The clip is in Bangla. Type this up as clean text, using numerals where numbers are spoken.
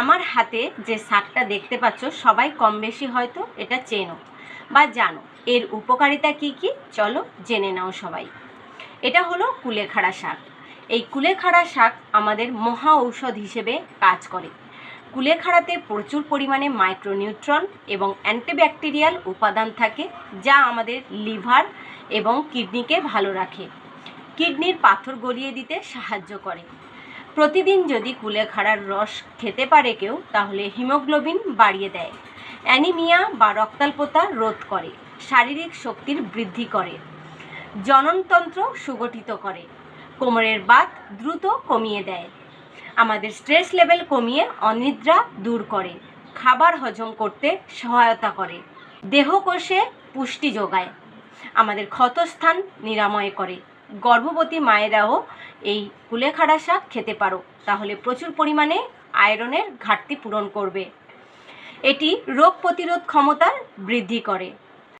আমার হাতে যে শাকটা দেখতে পাচ্ছ সবাই কম বেশি হয়তো এটা চেনো বা জানো। এর উপকারিতা কি কি চলো জেনে নাও সবাই। এটা হলো কুলেখাড়া শাক। এই কুলেখাড়া শাক আমাদের মহা ঔষধ হিসেবে কাজ করে। কুলেখাড়াতে প্রচুর পরিমাণে মাইক্রোনিউট্রন এবং অ্যান্টিব্যাকটেরিয়াল উপাদান থাকে, যা আমাদের লিভার এবং কিডনিকে ভালো রাখে। কিডনির পাথর গলিয়ে দিতে সাহায্য করে। প্রতিদিন যদি কুলেখাড়ার রস খেতে পারে কেউ, তাহলে হিমোগ্লোবিন বাড়িয়ে দেয়, অ্যানিমিয়া বা রক্তাল্পতা রোধ করে, শারীরিক শক্তির বৃদ্ধি করে, জননতন্ত্র সুগঠিত করে, কোমরের বাত দ্রুত কমিয়ে দেয়, আমাদের স্ট্রেস লেভেল কমিয়ে অনিদ্রা দূর করে, খাবার হজম করতে সহায়তা করে, দেহকোষে পুষ্টি যোগায়, আমাদের ক্ষতস্থান নিরাময় করে। গর্ভবতী মায়েরাও এই কুলেখাড়া শাক খেতে পারো, তাহলে প্রচুর পরিমাণে আয়রনের ঘাটতি পূরণ করবে। এটি রোগ প্রতিরোধ ক্ষমতা বৃদ্ধি করে।